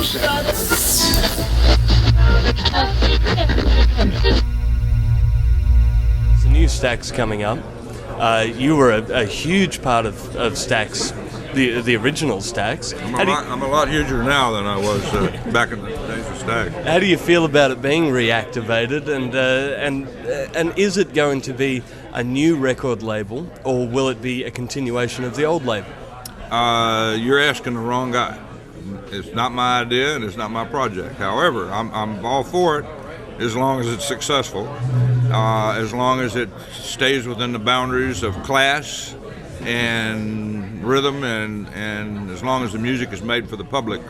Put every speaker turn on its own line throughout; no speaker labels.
The new Stax coming up. You were a huge part of Stax, the original Stax.
I'm a lot huger now than I was back in the days of Stax.
How do you feel about it being reactivated, and is it going to be a new record label, or will it be a continuation of the old label?
You're asking the wrong guy. It's not my idea and it's not my project. However, I'm all for it as long as it's successful, as long as it stays within the boundaries of class and rhythm, and as long as the music is made for the public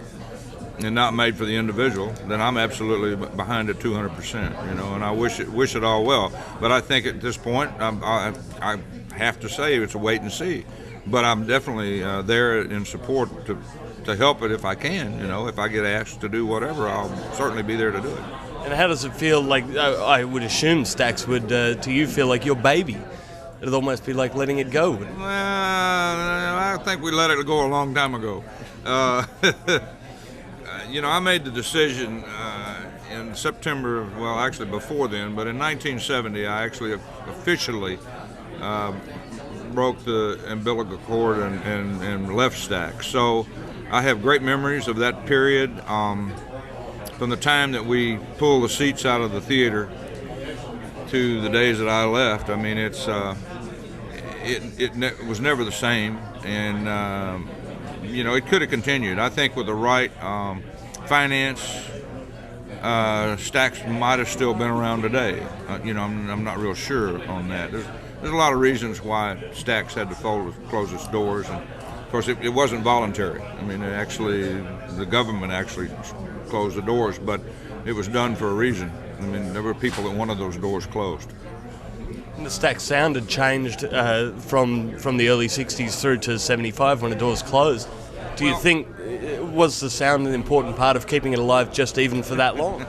and not made for the individual, then I'm absolutely behind it 200%. You know, and I wish it all well. But I think at this point, I have to say it's a wait and see. But I'm definitely there in support to help it if I can. You know, if I get asked to do whatever, I'll certainly be there to do it.
And how does it feel like, I would assume Stax would, to you, feel like your baby? It'd almost be like letting it go.
Well, I think we let it go a long time ago. You know, I made the decision in September, well, actually before then, but in 1970, I actually officially broke the umbilical cord and left Stax. So I have great memories of that period. From the time that we pulled the seats out of the theater to the days that I left, I mean, it was never the same, and you know, it could have continued. I think with the right finance, Stax might have still been around today. You know, I'm not real sure on that. There's a lot of reasons why Stax had to close its doors, and of course it wasn't voluntary. I mean, the government actually closed the doors, but it was done for a reason. I mean, there were people that wanted those doors closed.
The Stax sound had changed from the early 60s through to 75 when the doors closed. Do you think, was the sound an important part of keeping it alive just even for that long?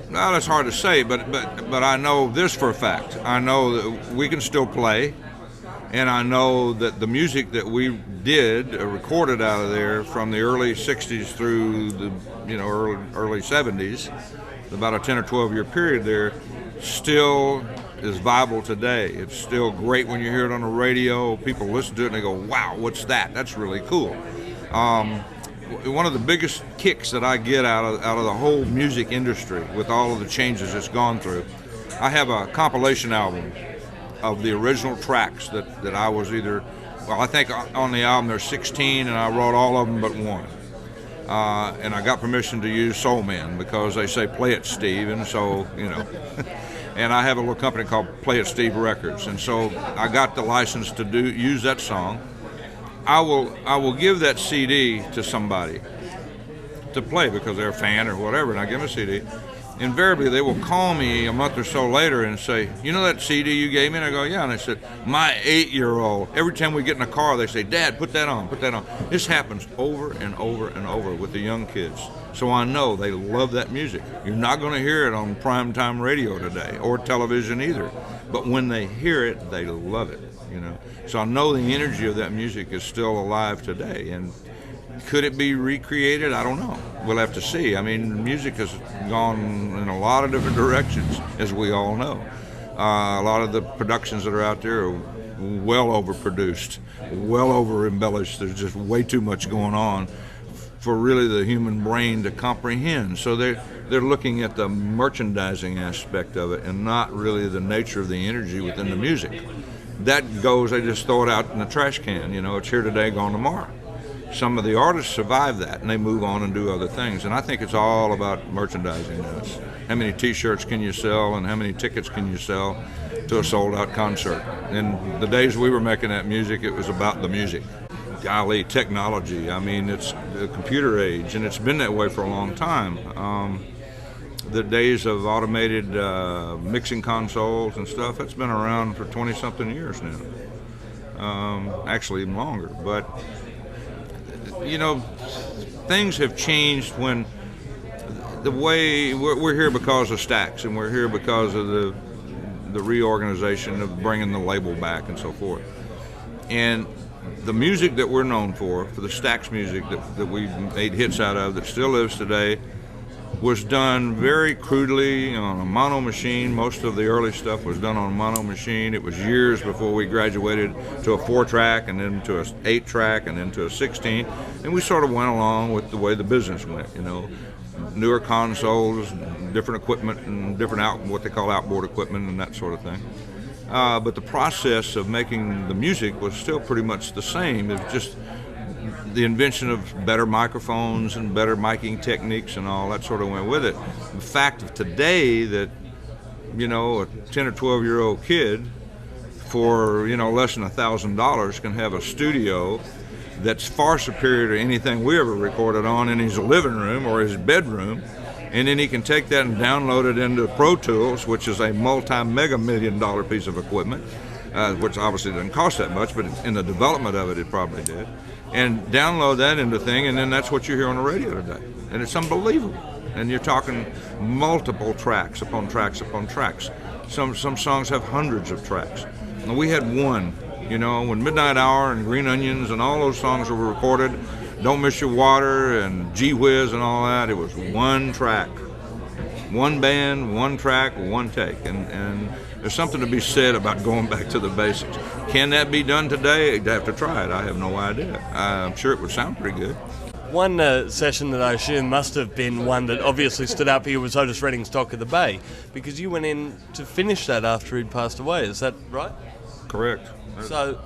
No, that's hard to say, but I know this for a fact. I know that we can still play, and I know that the music that we did, recorded out of there from the early 60s through the early 70s, about a 10 or 12 year period there, still is viable today. It's still great when you hear it on the radio. People listen to it and they go, wow, what's that? That's really cool. One of the biggest kicks that I get out of the whole music industry with all of the changes it's gone through, I have a compilation album of the original tracks that I was I think on the album there's 16 and I wrote all of them but one. And I got permission to use Soul Man because they say play it, Steve, and so, you know. And I have a little company called Play It Steve Records, and so I got the license to use that song. I will give that CD to somebody to play because they're a fan or whatever, and I give them a CD. Invariably, they will call me a month or so later and say, you know that CD you gave me? And I go, yeah. And I said, my 8-year-old, every time we get in a car, they say, Dad, put that on, put that on. This happens over and over and over with the young kids. So I know they love that music. You're not going to hear it on primetime radio today or television either. But when they hear it, they love it, you know. So I know the energy of that music is still alive today. And could it be recreated? I don't know. We'll have to see. I mean, music has gone in a lot of different directions, as we all know. A lot of the productions that are out there are well overproduced, well over embellished. There's just way too much going on for really the human brain to comprehend. So they're looking at the merchandising aspect of it and not really the nature of the energy within the music. That goes, they just throw it out in the trash can. You know, it's here today, gone tomorrow. Some of the artists survive that and they move on and do other things. And I think it's all about merchandising this. How many t-shirts can you sell and how many tickets can you sell to a sold-out concert? In the days we were making that music, it was about the music. Golly, technology. I mean, it's the computer age, and it's been that way for a long time. The days of automated mixing consoles and stuff, that's been around for 20-something years now. Actually, even longer. But you know, things have changed when the way we're here because of Stax, and we're here because of the reorganization of bringing the label back and so forth. And the music that we're known for the Stax music that we made hits out of, that still lives today, was done very crudely on a mono machine. Most of the early stuff was done on a mono machine. It was years before we graduated to a 4-track and then to a 8-track and then to a 16. And we sort of went along with the way the business went, you know. Newer consoles, different equipment, and different what they call outboard equipment and that sort of thing. But the process of making the music was still pretty much the same. It was just the invention of better microphones and better miking techniques and all that sort of went with it. The fact of today that, you know, a 10 or 12-year-old kid for, you know, less than $1,000 can have a studio that's far superior to anything we ever recorded on in his living room or his bedroom, and then he can take that and download it into Pro Tools, which is a multi-mega million-dollar piece of equipment, which obviously doesn't cost that much, but in the development of it, it probably did. And download that into thing, and then that's what you hear on the radio today. And it's unbelievable. And you're talking multiple tracks upon tracks upon tracks. Some songs have hundreds of tracks. And we had one, you know, when Midnight Hour and Green Onions and all those songs were recorded, Don't Miss Your Water and Gee Whiz and all that, it was one track. One band, one track, one take. And there's something to be said about going back to the basics. Can that be done today? You'd have to try it. I have no idea. I'm sure it would sound pretty good.
One session that I assume must have been one that obviously stood out for you was Otis Redding's Dock of the Bay, because you went in to finish that after he'd passed away. Is that right?
Correct.
So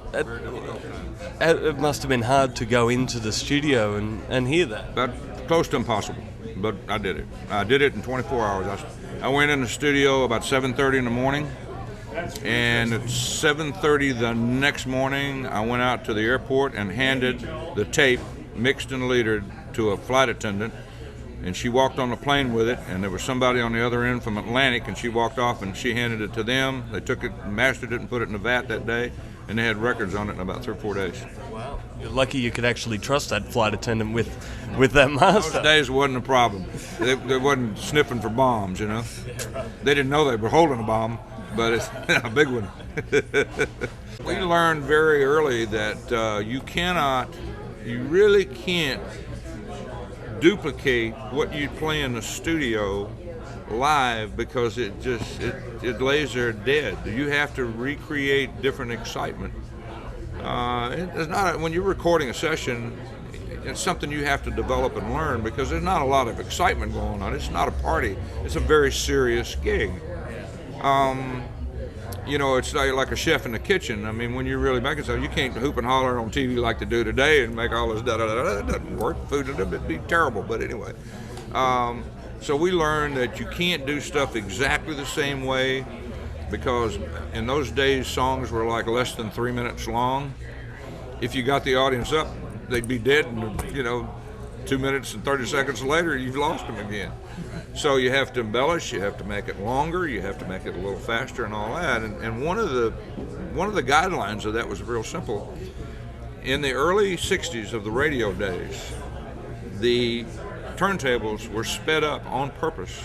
it must have been hard to go into the studio and hear that.
But close to impossible, but I did it. I did it in 24 hours. I went in the studio about 7:30 in the morning, and at 7:30 the next morning, I went out to the airport and handed the tape, mixed and leadered, to a flight attendant, and she walked on the plane with it, and there was somebody on the other end from Atlantic, and she walked off and she handed it to them. They took it, mastered it, and put it in the vat that day, and they had records on it in about 3 or 4 days.
Wow. You're lucky you could actually trust that flight attendant with that master.
Those days wasn't a problem. They wasn't sniffing for bombs, you know. They didn't know they were holding a bomb, but it's a big one. We learned very early that you really can't duplicate what you play in the studio live, because it lays there dead. You have to recreate different excitement. It's not when you're recording a session, it's something you have to develop and learn, because there's not a lot of excitement going on. It's not a party. It's a very serious gig. You know, it's like a chef in the kitchen. I mean, when you're really making something, you can't hoop and holler on TV like they do today and make all this da-da-da-da. It doesn't work. Food would be terrible, but anyway. So we learned that you can't do stuff exactly the same way, because in those days, songs were like less than 3 minutes long. If you got the audience up, they'd be dead, and, you know, 2 minutes and 30 seconds later, you've lost them again. So you have to embellish, you have to make it longer, you have to make it a little faster and all that. And one of the guidelines of that was real simple. In the early 60s of the radio days, the turntables were sped up on purpose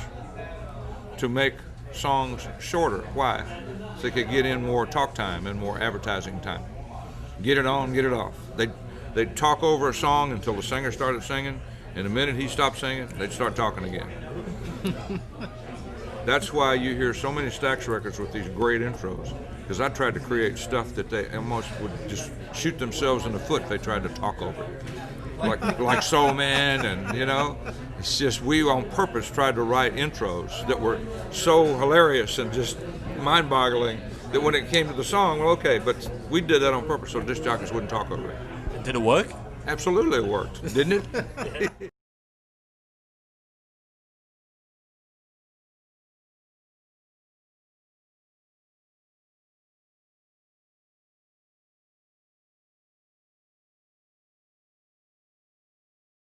to make songs shorter. Why? So they could get in more talk time and more advertising time. Get it on, get it off. They'd talk over a song until the singer started singing, and the minute he stopped singing, they'd start talking again. That's why you hear so many Stax records with these great intros, because I tried to create stuff that they almost would just shoot themselves in the foot if they tried to talk over it. Like Soul Man, and, you know, it's just we on purpose tried to write intros that were so hilarious and just mind-boggling that when it came to the song, well, okay, but we did that on purpose so disc jockeys wouldn't talk over it.
Did it work?
Absolutely it worked, didn't it?